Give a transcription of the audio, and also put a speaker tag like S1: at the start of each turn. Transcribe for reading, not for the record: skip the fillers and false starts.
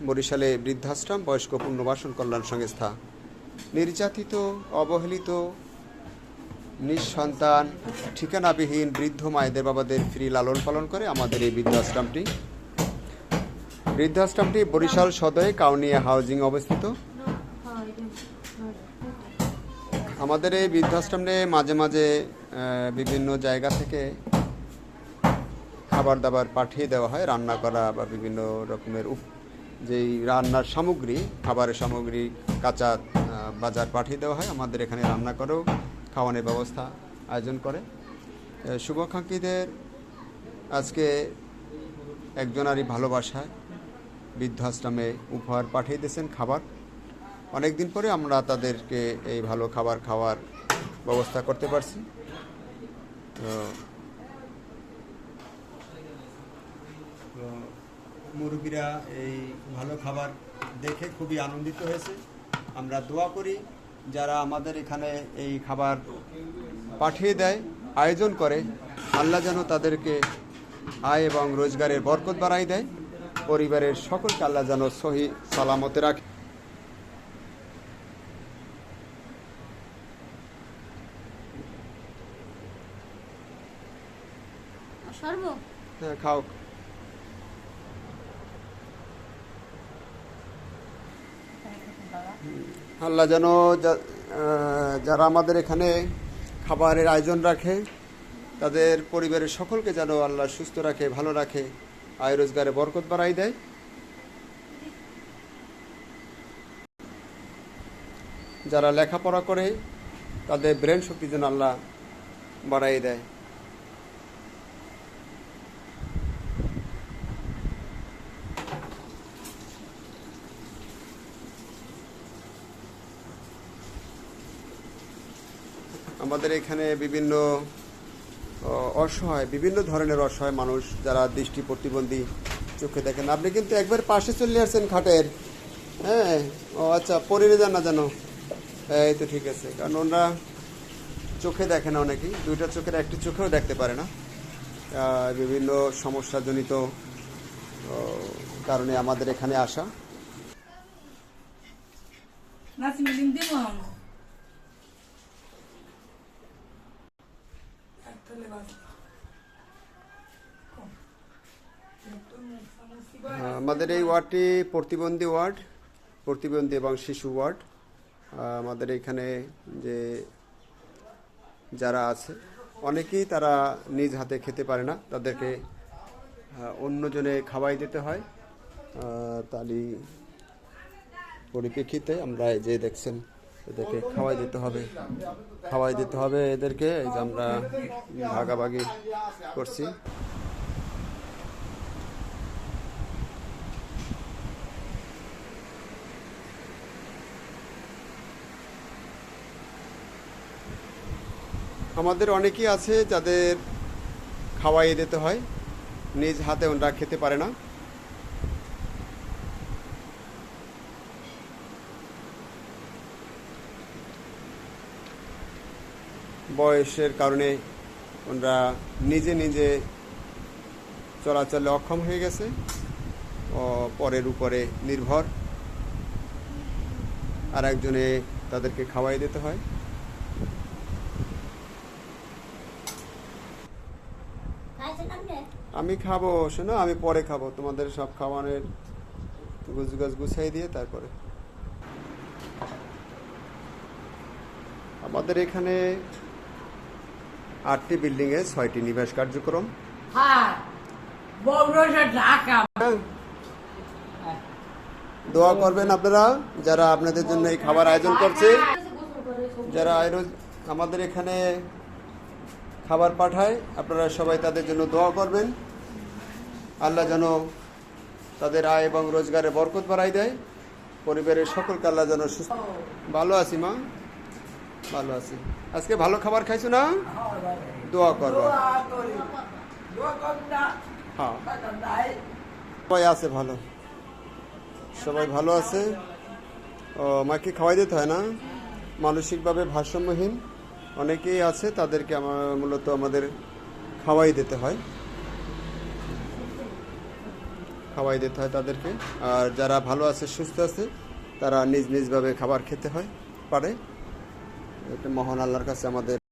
S1: বরিশালে বৃদ্ধাশ্রম বয়স্ক পুনর্বাসন কল্যাণ সংস্থা নির্যাতিত, অবহেলিত, নিঃসন্তান, ঠিকানাবিহীন বৃদ্ধ মায়েদের বাবাদের ফ্রি লালন পালন করে আমাদের এই বৃদ্ধাশ্রমটি বরিশাল সদরে কাউনিয়া হাউজিং অবস্থিত। আমাদের এই বৃদ্ধাশ্রমে মাঝে মাঝে বিভিন্ন জায়গা থেকে খাবার দাবার পাঠিয়ে দেওয়া হয়, রান্না করা বা বিভিন্ন রকমের যেই রান্নার সামগ্রী, খাবারের সামগ্রী, কাঁচা বাজার পাঠিয়ে দেওয়া হয়। আমাদের এখানে রান্না করেও খাওয়ানোর ব্যবস্থা আয়োজন করে। শুভাকাঙ্ক্ষীদের আজকে একজনারই ভালোবাসায় বৃদ্ধাশ্রমে উপহার পাঠিয়ে দিয়েছেন খাবার। অনেক দিন পরে আমরা তাদেরকে এই ভালো খাবার খাওয়ার ব্যবস্থা করতে পারছি। তো মুরব্বীরা এই ভালো খাবার দেখে খুবই আনন্দিত হয়েছে। আমরা দোয়া করি যারা আমাদের এখানে এই খাবার পাঠিয়ে দেয়, আয়োজন করে, আল্লাহ যেন তাদেরকে আয় এবং রোজগারের বরকত বাড়াই দেয়, পরিবারের সকলকে আল্লাহ যেন সহি সালামতে রাখে। হ্যাঁ, খাও। আল্লাহ যেন যারা আমাদের এখানে খাবারের আয়োজন রাখে তাদের পরিবারের সকলকে যেন আল্লাহ সুস্থ রাখে, ভালো রাখে, আয় রোজগারে বরকত বাড়াই দেয়। যারা লেখাপড়া করে তাদের ব্রেন শক্তি যেন আল্লাহ বাড়াই দেয়। আমাদের এখানে বিভিন্ন ধরনের অসহায় মানুষ যারা দৃষ্টি প্রতিবন্ধী, চোখে দেখেন। আপনি কিন্তু একবার পাশে চলে আসছেন খাটের। হ্যাঁ, ও আচ্ছা, পরে যান না যেন। এই তো ঠিক আছে, কারণ ওনারা চোখে দেখে না, অনেকেই দুইটা চোখের একটি চোখেও দেখতে পারে না। বিভিন্ন সমস্যাজনিত কারণে আমাদের এখানে আসা। আমাদের এই ওয়ার্ডটি প্রতিবন্ধী এবং শিশু ওয়ার্ড। আমাদের এখানে যে যারা আছে অনেকেই তারা নিজ হাতে খেতে পারে না, তাদেরকে অন্যজনে খাওয়াই দিতে হয়। তারই পরিপ্রেক্ষিতে আমরা যে দেখছেন এদেরকে খাওয়াই দিতে হবে এদেরকে। এই যে আমরা ভাগাভাগি করছি। আমাদের অনেকেই আছে যাদের খাওয়াই দিতে হয়, নিজ হাতে ওনারা খেতে পারে না। বয়সের কারণে ওনারা নিজে চলাচলে অক্ষম হয়ে গেছে, পরের উপরে নির্ভর। আর একজনে তাদেরকে খাওয়াই দিতে হয়। আমি খাবো, শোনো, আমি পরে খাবো, তোমাদের সব খাওয়ানোর গুছগাছ গুছাই দিয়ে তারপরে। আমাদের এখানে 8টি বিল্ডিংয়ে 6টি নিবাস কার্যক্রম। দোয়া করবেন আপনারা যারা আপনাদের জন্য এই খাবার আয়োজন করছে, যারা আমাদের এখানে খাবার পাঠায়, আপনারা সবাই তাদের জন্য দোয়া করবেন। আল্লাহ যেন তাদের আয় এবং রোজগারে বরকত বাড়াই দেয়, পরিবারের সকলকে আল্লাহ যেন সুস্থ। ভালো আছি মা, ভালো আছি। আজকে ভালো খাবার খাইছো না? দোয়া করবো। হ্যাঁ, সবাই আছে ভালো, সবাই ভালো আছে। ও মাকে খাওয়াই দিতে হয় না? মানসিকভাবে ভারসাম্যহীন অনেকেই আছে, তাদেরকে মূলত আমাদের খাওয়াই দিতে হয়। খাওয়াই দিতে হয় তাদেরকে। আর যারা ভালো আছে, সুস্থ আছে, তারা নিজ নিজভাবে খাবার খেতে হয় পারে। এটা মহান আল্লাহর কাছে আমাদের